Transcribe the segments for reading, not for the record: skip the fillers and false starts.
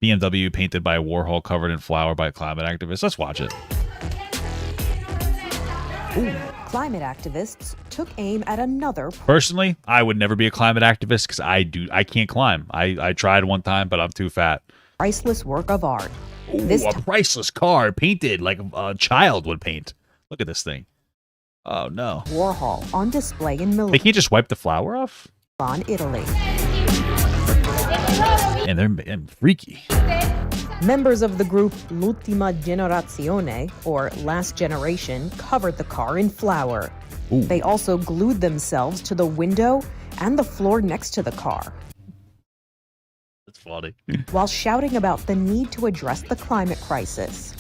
BMW painted by Warhol, covered in flour by climate activists. Let's watch it. Ooh. Climate activists took aim at another. Personally, I would never be a climate activist because I can't climb. I tried one time, but I'm too fat. Priceless work of art. Ooh, a priceless car painted like a child would paint. Look at this thing. Oh no. Warhol on display in Milan. They can't just wipe the flour off? Italy. And they're freaky. Members of the group L'Ultima Generazione, or Last Generation, covered the car in flour. Ooh. They also glued themselves to the window and the floor next to the car. That's funny. While shouting about the need to address the climate crisis.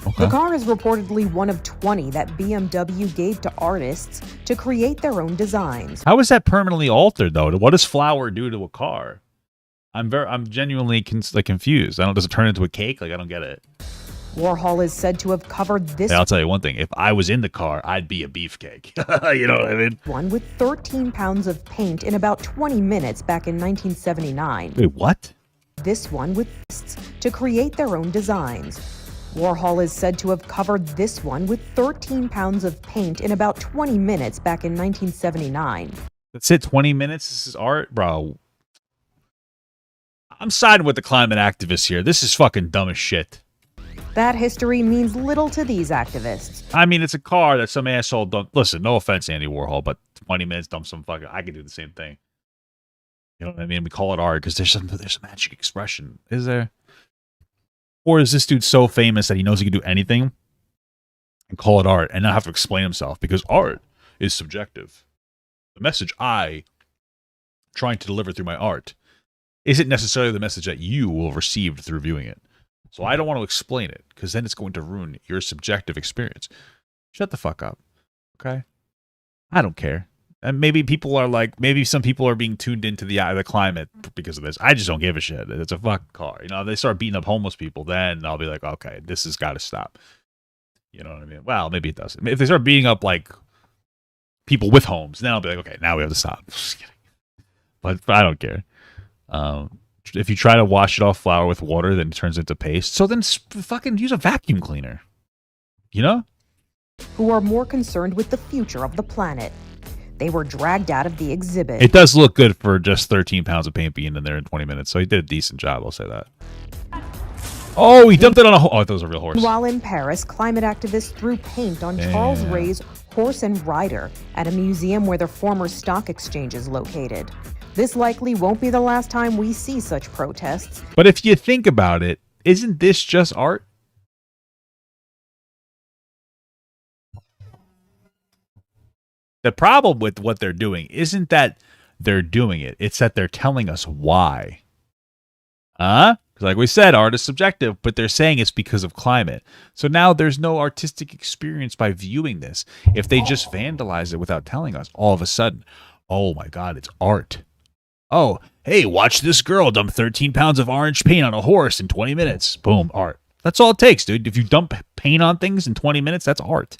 Okay. The car is reportedly one of 20 that BMW gave to artists to create their own designs. How is that permanently altered, though? What does flour do to a car? I'm genuinely confused. Does it turn into a cake? Like, I don't get it. Warhol is said to have covered this. Hey, I'll tell you one thing. If I was in the car, I'd be a beefcake. You know what I mean? One with 13 pounds of paint in about 20 minutes back in 1979. Wait, what? This one with to create their own designs. Warhol is said to have covered this one with 13 pounds of paint in about 20 minutes back in 1979. That's it, 20 minutes? This is art? Bro. I'm siding with the climate activists here. This is fucking dumb as shit. That history means little to these activists. I mean, it's a car that some asshole dumped. Listen, no offense, Andy Warhol, but 20 minutes dump some fucking. I could do the same thing. You know what I mean? We call it art because there's some magic expression. Is there? Or is this dude so famous that he knows he can do anything and call it art and not have to explain himself? Because art is subjective. The message I'm trying to deliver through my art isn't necessarily the message that you will have received through viewing it. So I don't want to explain it, because then it's going to ruin your subjective experience. Shut the fuck up, okay? I don't care. And maybe people are like, maybe some people are being tuned into the climate because of this. I just don't give a shit. It's a fucking car. You know, if they start beating up homeless people, then I'll be like, okay, this has got to stop. You know what I mean? Well, maybe it doesn't. If they start beating up, like, people with homes, then I'll be like, okay, now we have to stop. Just kidding. But I don't care. If you try to wash it off flour with water, then it turns into paste. So then fucking use a vacuum cleaner. You know? Who are more concerned with the future of the planet. They were dragged out of the exhibit. It does look good for just 13 pounds of paint being in there in 20 minutes. So he did a decent job, I'll say that. Oh, he dumped it on a horse. Oh, I thought it was a real horse. While in Paris, climate activists threw paint on Charles Ray's horse and rider at a museum where the former stock exchange is located. This likely won't be the last time we see such protests. But if you think about it, isn't this just art? The problem with what they're doing isn't that they're doing it. It's that they're telling us why. Because like we said, art is subjective, but they're saying it's because of climate. So now there's no artistic experience by viewing this. If they just vandalize it without telling us, all of a sudden, oh my God, it's art. Oh, hey, watch this girl dump 13 pounds of orange paint on a horse in 20 minutes. Boom, art. That's all it takes, dude. If you dump paint on things in 20 minutes, that's art.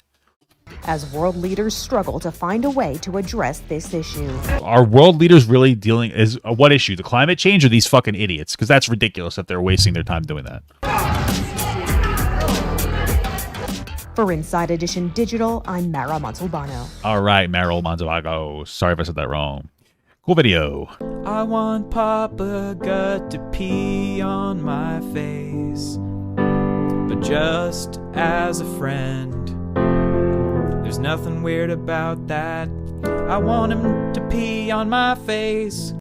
As world leaders struggle to find a way to address this issue. Are world leaders really dealing is what issue? The climate change or these fucking idiots? Because that's ridiculous that they're wasting their time doing that. For Inside Edition Digital, I'm Mara Montalbano. All right, Meryl Montalbano. Sorry if I said that wrong. Cool video. I want Papa Gut to pee on my face, but just as a friend. There's nothing weird about that. I want him to pee on my face.